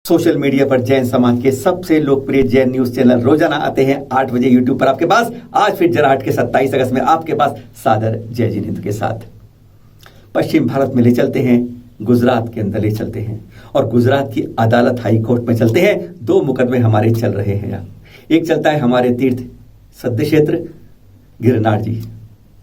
Social media पर जैन समाज के सबसे लोकप्रिय जैन न्यूज चैनल रोजाना आते हैं 8 बजे यूट्यूब पर आपके पास। आज फिर जराहट के 27 अगस्त में आपके पास सादर जय जिनेंद्र के साथ पश्चिम भारत में ले चलते हैं, गुजरात के अंदर ले चलते हैं और गुजरात की अदालत हाई कोर्ट में चलते हैं। 2 मुकदमे हमारे चल रहे हैं यहाँ। एक चलता है हमारे तीर्थ सद्य क्षेत्र गिरनार जी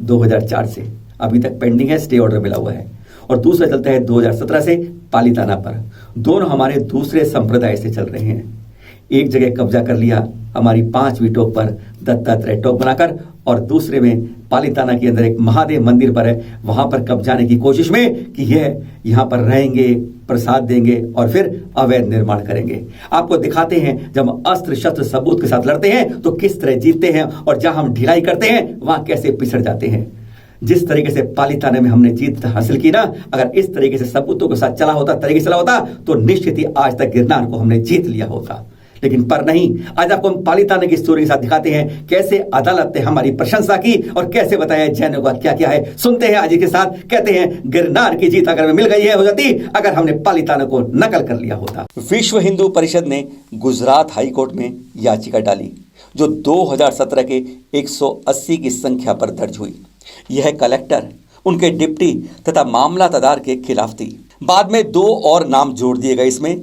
2004 से अभी तक पेंडिंग है, स्टे ऑर्डर मिला हुआ है, और दूसरा चलता है 2017 से पालीताना पर। दोनों हमारे दूसरे संप्रदाय से चल रहे हैं। एक जगह कब्जा कर लिया हमारी 5वीं टोक पर दत्तात्रेय टोक बनाकर, और दूसरे में पालीताना के अंदर एक महादेव मंदिर पर है, वहां पर कब्जाने की कोशिश में कि यह यहां पर रहेंगे, प्रसाद देंगे और फिर अवैध निर्माण करेंगे। आपको दिखाते हैं जब हम अस्त्र शस्त्र सबूत के साथ लड़ते हैं तो किस तरह जीतते हैं, और जहां हम ढिलाई करते हैं वहां कैसे पिछड़ जाते हैं। जिस तरीके से पालीताना में हमने जीत हासिल की ना, अगर इस तरीके से सबूतों के साथ चला होता, तरीके से चला होता तो निश्चित ही आज तक गिरनार को हमने जीत लिया होता, लेकिन पर नहीं। आज आपको हम पालीताना की स्टोरी के साथ दिखाते हैं कैसे अदालत ने हमारी प्रशंसा की और कैसे बताया जैनों का क्या क्या है। सुनते हैं आज के साथ। कहते हैं गिरनार की जीत अगर मिल गई है हो जाती अगर हमने पालीताना को नकल कर लिया होता। विश्व हिंदू परिषद ने गुजरात हाई कोर्ट में याचिका डाली जो 2017 के 180 की संख्या पर दर्ज हुई। यह कलेक्टर, उनके डिप्टी तथा मामला तदार के खिलाफ थी। बाद में 2 और नाम जोड़ दिए गए इसमें,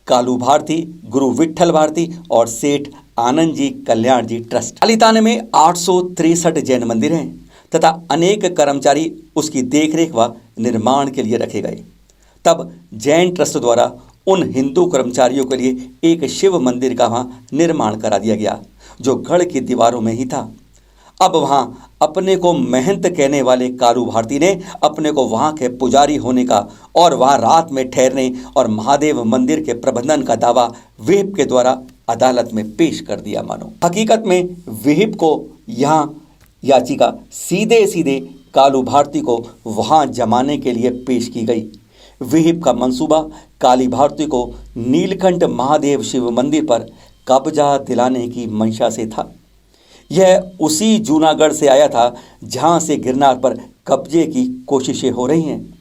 कालू भारती, गुरु विट्ठल भारती और सेठ आनंद जी कल्याण जी ट्रस्ट। पालीताना में 863 जैन मंदिर हैं तथा अनेक कर्मचारी उसकी देखरेख व निर्माण के लिए रखे गए। तब जैन ट्रस्ट द्वारा उन हिंदू कर्मचारियों के लिए एक शिव मंदिर का वहाँ निर्माण करा दिया गया जो गढ़ की दीवारों में ही था। अब वहाँ अपने को महंत कहने वाले कालू भारती ने अपने को वहाँ के पुजारी होने का और वहाँ रात में ठहरने और महादेव मंदिर के प्रबंधन का दावा विहिप के द्वारा अदालत में पेश कर दिया। मानो हकीकत में विहिप को यहाँ याचिका सीधे सीधे कालू भारती को वहाँ जमाने के लिए पेश की गई। विहिप का मंसूबा काली भारती को नीलकंठ महादेव शिव मंदिर पर कब्जा दिलाने की मंशा से था। यह उसी जूनागढ़ से आया था जहां से गिरनार पर कब्जे की कोशिशें हो रही हैं।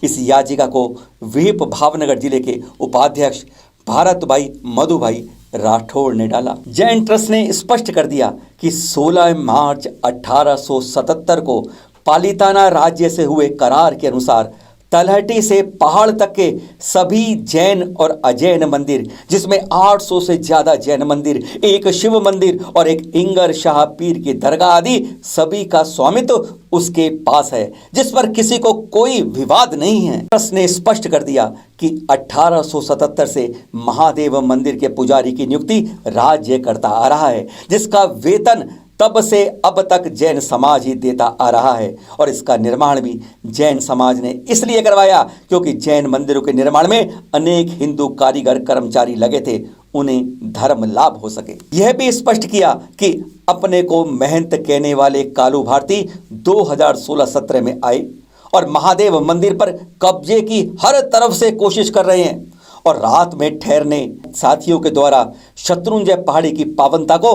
इस याचिका को विहिप भावनगर जिले के उपाध्यक्ष भारत भाई मधु भाई राठौड़ ने डाला। जैन ट्रस्ट ने स्पष्ट कर दिया कि 16 मार्च 1877 को पालीताना राज्य से हुए करार के अनुसार तलहटी से पहाड़ तक के सभी जैन और अजैन मंदिर, जिसमें 800 से ज्यादा जैन मंदिर, एक शिव मंदिर और एक इंगर शाह पीर की दरगाह आदि सभी का स्वामित्व उसके पास है, जिस पर किसी को कोई विवाद नहीं है। ट्रस्ट ने स्पष्ट कर दिया कि 1877 से महादेव मंदिर के पुजारी की नियुक्ति राज्य करता आ रहा है, जिसका वेतन तब से अब तक जैन समाज ही देता आ रहा है, और इसका निर्माण भी जैन समाज ने इसलिए करवाया क्योंकि जैन मंदिरों के निर्माण में अनेक हिंदू कारीगर कर्मचारी लगे थे, उन्हें धर्म लाभ हो सके। यह भी स्पष्ट किया कि अपने को महंत कहने वाले कालू भारती 2016-17 में आए और महादेव मंदिर पर कब्जे की हर तरफ से कोशिश कर रहे हैं, और रात में ठहरने साथियों के द्वारा शत्रुंजय पहाड़ी की पावनता को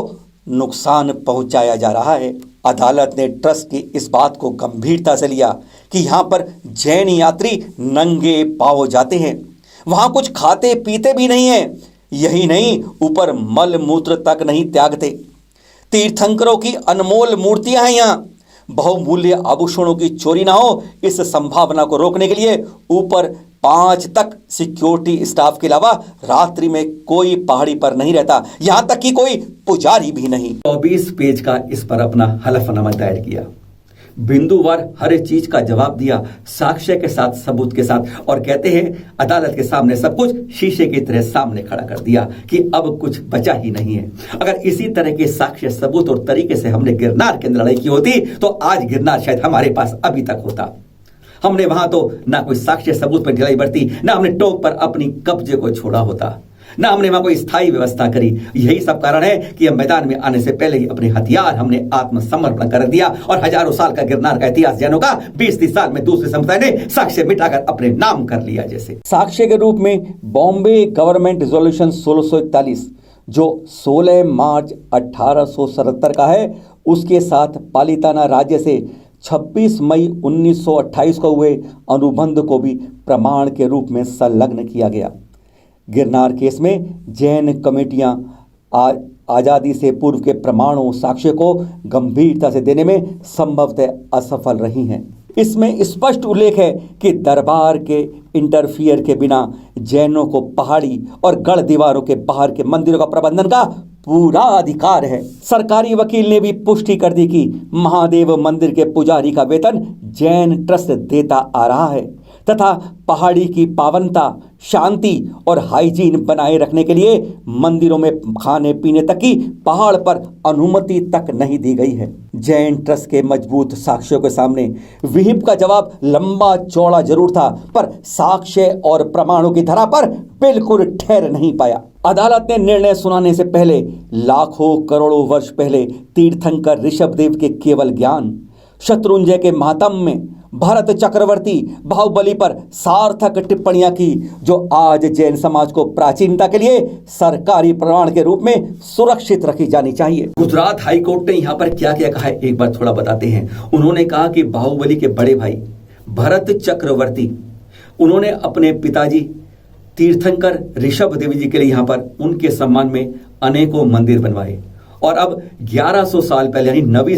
नुकसान पहुंचाया जा रहा है। अदालत ने ट्रस्ट की इस बात को गंभीरता से लिया कि यहाँ पर जैन यात्री नंगे पांव जाते हैं, वहाँ कुछ खाते पीते भी नहीं है, यही नहीं ऊपर मल मूत्र तक नहीं त्यागते। तीर्थंकरों की अनमोल मूर्तियां हैं यहाँ। बहुमूल्य आभूषणों की चोरी ना हो, इस संभावना को रोकने के लिए ऊपर 5 तक सिक्योरिटी स्टाफ के अलावा रात्रि में कोई पहाड़ी पर नहीं रहता, यहां तक कि कोई पुजारी भी नहीं। 24 पेज का इस पर अपना हलफनामा दायर किया, बिंदुवार हर चीज का जवाब दिया, साक्ष्य के साथ, सबूत के साथ, और कहते हैं अदालत के सामने सब कुछ शीशे की तरह सामने खड़ा कर दिया कि अब कुछ बचा ही नहीं है। अगर इसी तरह के साक्ष्य, सबूत और तरीके से हमने गिरनार के अंदर लड़ाई की होती तो आज गिरनार शायद हमारे पास अभी तक होता। हमने वहां तो ना कोई साक्ष्य सबूत पर ढिलाई बरती, ना हमने टोक पर अपनी कब्जे को छोड़ा होता, ना हमने वहां कोई स्थायी व्यवस्था करी। यही सब कारण है कि हम मैदान में आने से पहले ही अपने हथियार हमने आत्मसमर्पण कर दिया, और हजारों साल का गिरनार का इतिहास जैनों का 20-30 साल में दूसरे समुदाय ने साक्ष्य मिटाकर अपने नाम कर लिया। जैसे साक्ष्य के रूप में बॉम्बे गवर्नमेंट रेजोल्यूशन 1641 जो 16 मार्च 1877 का है, उसके साथ पालीताना राज्य से 26 मई 1928 को हुए अनुबंध को भी प्रमाण के रूप में संलग्न किया गया। गिरनार केस में जैन कमेटियां आजादी से पूर्व के प्रमाणों साक्ष्य को गंभीरता से देने में संभवतः असफल रही हैं। इसमें स्पष्ट उल्लेख है कि दरबार के इंटरफियर के बिना जैनों को पहाड़ी और गढ़ दीवारों के बाहर के मंदिरों का प्रबंधन का पूरा अधिकार है। सरकारी वकील ने भी पुष्टि कर दी कि महादेव मंदिर के पुजारी का वेतन जैन ट्रस्ट देता आ रहा है तथा पहाड़ी की पावनता, शांति और हाइजीन बनाए रखने के लिए मंदिरों में खाने पीने तक की पहाड़ पर अनुमति तक नहीं दी गई है। जैन ट्रस्ट के मजबूत साक्ष्यों के सामने विहिप का जवाब लंबा चौड़ा जरूर था, पर साक्ष्य और प्रमाणों की धरा पर बिल्कुल ठहर नहीं पाया। अदालत ने निर्णय सुनाने से पहले लाखों करोड़ों वर्ष पहले तीर्थंकर ऋषभदेव के केवल ज्ञान, शत्रुंजय के मातम में भरत चक्रवर्ती बाहुबली पर सार्थक टिप्पणियां की, जो आज जैन समाज को प्राचीनता के लिए सरकारी प्रमाण के रूप में सुरक्षित रखी जानी चाहिए। गुजरात हाईकोर्ट ने यहाँ पर क्या क्या कहा है एक बार थोड़ा बताते हैं। उन्होंने कहा कि बाहुबली के बड़े भाई भरत चक्रवर्ती, उन्होंने अपने पिताजी तीर्थंकर ऋषभदेव जी के लिए यहाँ पर उनके सम्मान में अनेकों मंदिर बनवाए और अब 1100 साल पहले यानी 9वीं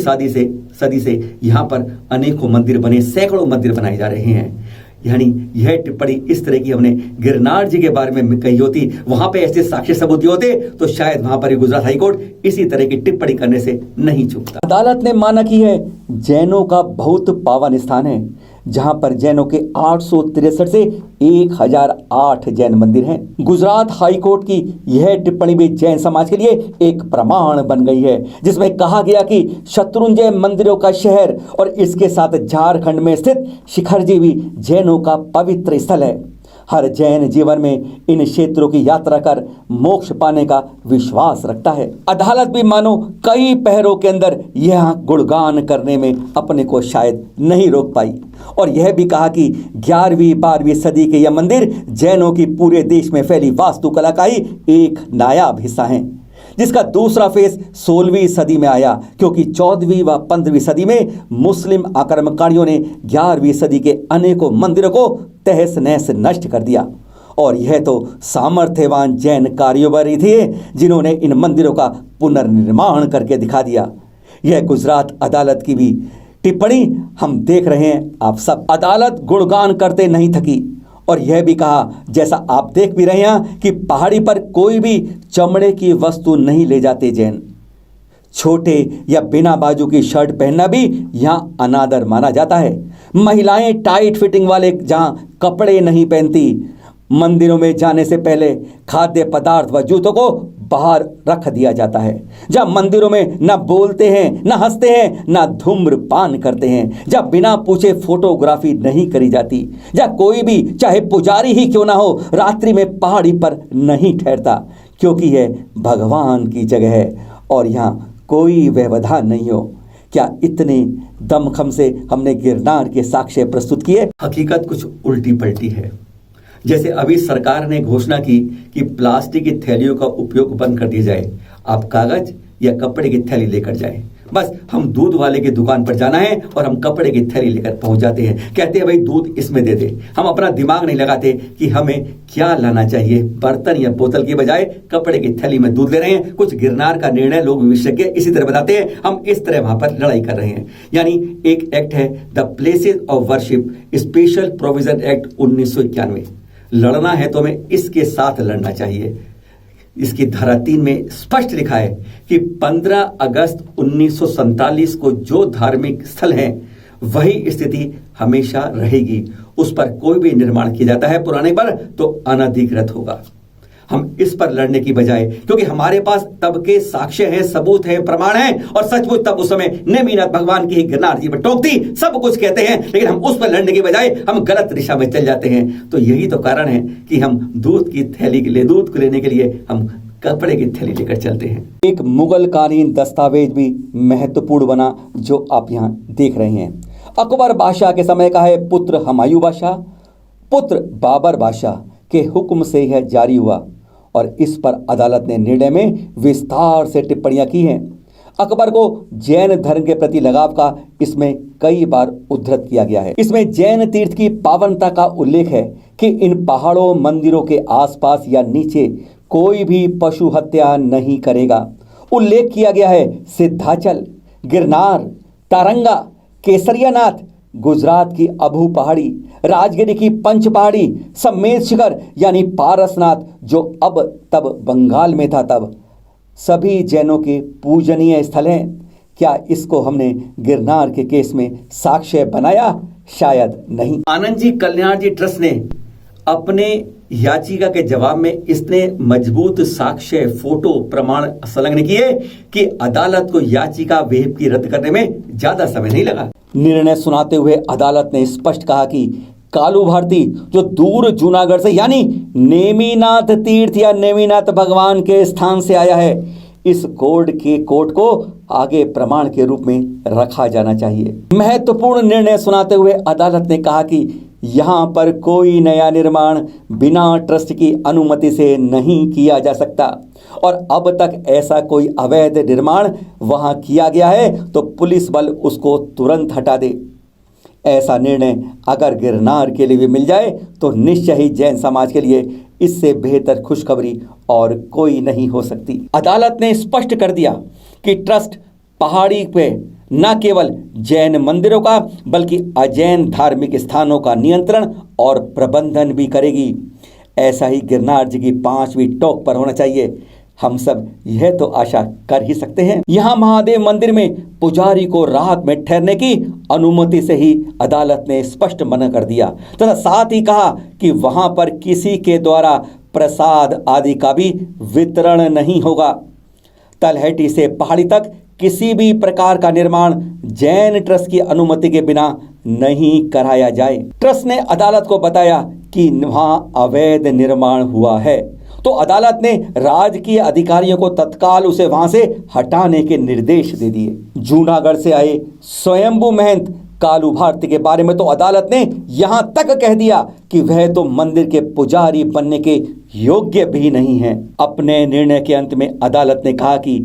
सदी से यहाँ पर अनेकों मंदिर बने, सैकड़ों मंदिर बनाए जा रहे हैं। यानी यह टिप्पणी इस तरह की हमने गिरनार जी के बारे में कही होती, वहां पे ऐसे साक्ष्य सबूत होते तो शायद वहां पर गुजरात हाईकोर्ट इसी तरह की टिप्पणी करने से नहीं चूकता। अदालत ने माना कि है जैनों का बहुत पावन स्थान है, जहां पर जैनों के 863 से 1008 जैन मंदिर हैं। गुजरात हाईकोर्ट की यह टिप्पणी भी जैन समाज के लिए एक प्रमाण बन गई है, जिसमें कहा गया कि शत्रुंजय मंदिरों का शहर और इसके साथ झारखंड में स्थित शिखरजी भी जैनों का पवित्र स्थल है। हर जैन जीवन में इन क्षेत्रों की यात्रा कर मोक्ष पाने का विश्वास रखता है। अदालत भी मानो कई पहरों के अंदर यह गुणगान करने में अपने को शायद नहीं रोक पाई और यह भी कहा कि 11वीं-12वीं सदी के यह मंदिर जैनों की पूरे देश में फैली वास्तुकला का ही एक नायाब हिस्सा है, जिसका दूसरा फेज 16वीं सदी में आया, क्योंकि 14वीं व 15वीं सदी में मुस्लिम आक्रमणकारियों ने 11वीं सदी के अनेकों मंदिरों को तहस नहस नष्ट कर दिया। और यह तो सामर्थ्यवान जैन कारीगर ही थे जिन्होंने इन मंदिरों का पुनर्निर्माण करके दिखा दिया। यह गुजरात अदालत की भी टिप्पणी हम देख रहे हैं आप सब। अदालत गुणगान करते नहीं थकी और यह भी कहा, जैसा आप देख भी रहे हैं, कि पहाड़ी पर कोई भी चमड़े की वस्तु नहीं ले जाते जैन। छोटे या बिना बाजू की शर्ट पहनना भी यहाँ अनादर माना जाता है। महिलाएं टाइट फिटिंग वाले जहाँ कपड़े नहीं पहनती। मंदिरों में जाने से पहले खाद्य पदार्थ व जूतों को बाहर रख दिया जाता है। जहाँ मंदिरों में न बोलते हैं, न हंसते हैं, न धूम्रपान करते हैं। जहाँ बिना पूछे फोटोग्राफी नहीं करी जाती। जहाँ कोई भी, चाहे पुजारी ही क्यों ना हो, रात्रि में पहाड़ी पर नहीं ठहरता, क्योंकि यह भगवान की जगह है और यहाँ कोई व्यवधान नहीं हो। क्या इतने दमखम से हमने गिरनार के साक्ष्य प्रस्तुत किए? हकीकत कुछ उल्टी पलटी है। जैसे अभी सरकार ने घोषणा की कि प्लास्टिक की थैलियों का उपयोग बंद कर दिया जाए, आप कागज या कपड़े की थैली लेकर जाएं। बस हम दूध वाले की दुकान पर जाना है और हम कपड़े की थैली लेकर पहुंच जाते हैं, कहते हैं भाई दूध इसमें दे दे। हम अपना दिमाग नहीं लगाते कि हमें क्या लाना चाहिए, बर्तन या बोतल की बजाय कपड़े की थैली में दूध ले रहे हैं। कुछ गिरनार का निर्णय लोग विशेषज्ञ इसी तरह बताते हैं, हम इस तरह वहां पर लड़ाई कर रहे हैं। यानी एक एक्ट है the places of worship special provision act 1991। लड़ना है तो हमें इसके साथ लड़ना चाहिए। इसकी धारा 3 में स्पष्ट लिखा है कि 15 अगस्त 1947 को जो धार्मिक स्थल है वही स्थिति हमेशा रहेगी। उस पर कोई भी निर्माण किया जाता है पुराने पर तो अनधिकृत होगा। हम इस पर लड़ने की बजाय, क्योंकि हमारे पास तब के साक्ष्य हैं, सबूत हैं, प्रमाण हैं और सचमुच तब उस समय नेमिनाथ भगवान की ही गिरनार जी पर टोकती, सब कुछ कहते हैं, लेकिन हम उस पर लड़ने की बजाय हम गलत दिशा में चल जाते हैं। तो यही तो कारण है कि हम दूध की थैली के लिए, दूध को लेने के लिए हम कपड़े की थैली लेकर चलते हैं। एक मुगल कालीन दस्तावेज भी महत्वपूर्ण बना जो आप यहाँ देख रहे हैं। अकबर बादशाह के समय का है। पुत्र हुमायूं बादशाह, पुत्र बाबर बादशाह के हुक्म से यह जारी हुआ और इस पर अदालत ने निर्णय में विस्तार से टिप्पणियां की हैं। अकबर को जैन धर्म के प्रति लगाव का इसमें कई बार उद्धृत किया गया है। इसमें जैन तीर्थ की पावनता का उल्लेख है कि इन पहाड़ों मंदिरों के आसपास या नीचे कोई भी पशु हत्या नहीं करेगा। उल्लेख किया गया है सिद्धाचल, गिरनार, तारंगा, केसरियानाथ, गुजरात की अबू पहाड़ी, राजगिरी की पंच पहाड़ी, समेत शिखर यानी पारसनाथ जो अब तब बंगाल में था, तब सभी जैनों के पूजनीय स्थल हैं। क्या इसको हमने गिरनार के केस में साक्ष्य बनाया? शायद नहीं। आनंद जी कल्याण जी ट्रस्ट ने अपने याचिका के जवाब में इतने मजबूत साक्ष्य, फोटो, प्रमाण संलग्न किए कि अदालत को याचिका वेब की रद्द करने में ज्यादा समय नहीं लगा। निर्णय सुनाते हुए अदालत ने स्पष्ट कहा कि कालू भारती जो दूर जूनागढ़ से यानी नेमिनाथ तीर्थ या नेमिनाथ भगवान के स्थान से आया है, इस कोर्ट को आगे प्रमाण के रूप में रखा जाना चाहिए। महत्वपूर्ण निर्णय सुनाते हुए अदालत ने कहा कि यहाँ पर कोई नया निर्माण बिना ट्रस्ट की अनुमति से नहीं किया जा सकता और अब तक ऐसा कोई अवैध निर्माण वहाँ किया गया है तो पुलिस बल उसको तुरंत हटा दे। ऐसा निर्णय अगर गिरनार के लिए भी मिल जाए तो निश्चय ही जैन समाज के लिए इससे बेहतर खुशखबरी और कोई नहीं हो सकती। अदालत ने स्पष्ट कर दिया कि ट्रस्ट पहाड़ी पे न केवल जैन मंदिरों का बल्कि अजैन धार्मिक स्थानों का नियंत्रण और प्रबंधन भी करेगी। ऐसा ही गिरनार जी की 5वीं टॉक पर होना चाहिए। हम सब यह तो आशा कर ही सकते हैं। यहाँ महादेव मंदिर में पुजारी को रात में ठहरने की अनुमति से ही अदालत ने स्पष्ट मना कर दिया तथा साथ ही कहा कि वहां पर किसी के द्वारा प्रसाद आदि का भी वितरण नहीं होगा। तलहटी से पहाड़ी तक किसी भी प्रकार का निर्माण जैन ट्रस्ट की अनुमति के बिना नहीं कराया जाए। ट्रस्ट ने अदालत को बताया कि वहां अवैध निर्माण हुआ है तो अदालत ने राजकीय अधिकारियों को तत्काल उसे वहां से हटाने के निर्देश दे दिए। जूनागढ़ से आए स्वयंभू महंत कालू भारती के बारे में तो अदालत ने यहां तक कह दिया कि वह तो मंदिर के पुजारी बनने के योग्य भी नहीं है। अपने निर्णय के अंत में अदालत ने कहा कि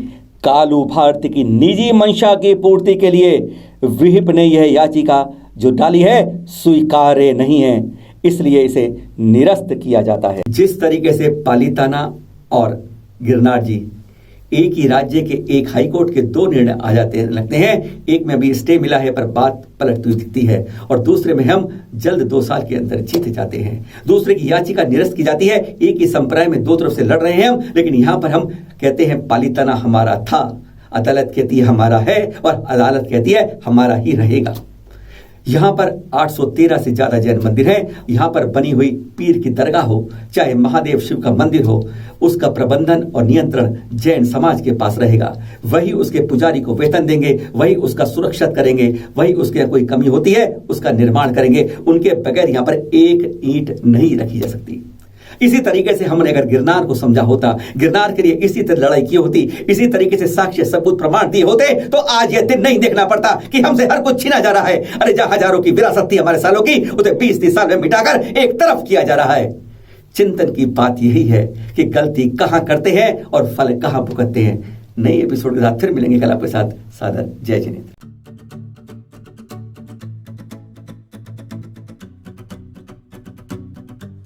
कालू भारती की निजी मंशा की पूर्ति के लिए विहिप ने यह याचिका जो डाली है स्वीकार्य नहीं है, इसलिए इसे निरस्त किया जाता है। जिस तरीके से पालिताना और गिरनार जी एक ही राज्य के एक हाईकोर्ट के 2 निर्णय आ जाते लगते हैं, एक में अभी स्टे मिला है पर बात पलटती हुई दिखती है और दूसरे में हम जल्द 2 साल के अंदर जीत जाते हैं। दूसरे की याचिका निरस्त की जाती है। एक ही संप्रदाय में 2 तरफ से लड़ रहे हैं हम, लेकिन यहाँ पर हम कहते हैं पालिताना हमारा था, अदालत कहती है हमारा है और अदालत कहती है हमारा ही रहेगा। यहाँ पर 813 से ज्यादा जैन मंदिर हैं। यहाँ पर बनी हुई पीर की दरगाह हो, चाहे महादेव शिव का मंदिर हो, उसका प्रबंधन और नियंत्रण जैन समाज के पास रहेगा। वही उसके पुजारी को वेतन देंगे, वही उसका सुरक्षित करेंगे, वही उसके कोई कमी होती है उसका निर्माण करेंगे। उनके बगैर यहाँ पर एक ईंट नहीं रखी जा सकती। इसी तरीके से हमने अगर गिरनार को समझा होता, गिरनार के लिए इसी तरह लड़ाई की होती, इसी तरीके से साक्ष्य सबूत प्रमाण दिए होते तो आज यह दिन नहीं देखना पड़ता कि हमसे हर कुछ छीना जा रहा है। अरे जहां हजारों की विरासत थी हमारे सालों की, उसे 20-30 साल में मिटाकर एक तरफ किया जा रहा है। चिंतन की बात यही है कि गलती कहां करते हैं और फल कहां भुगतते हैं। नई एपिसोड के साथ फिर मिलेंगे कल आपके साथ। सादर जय जिनेंद्र।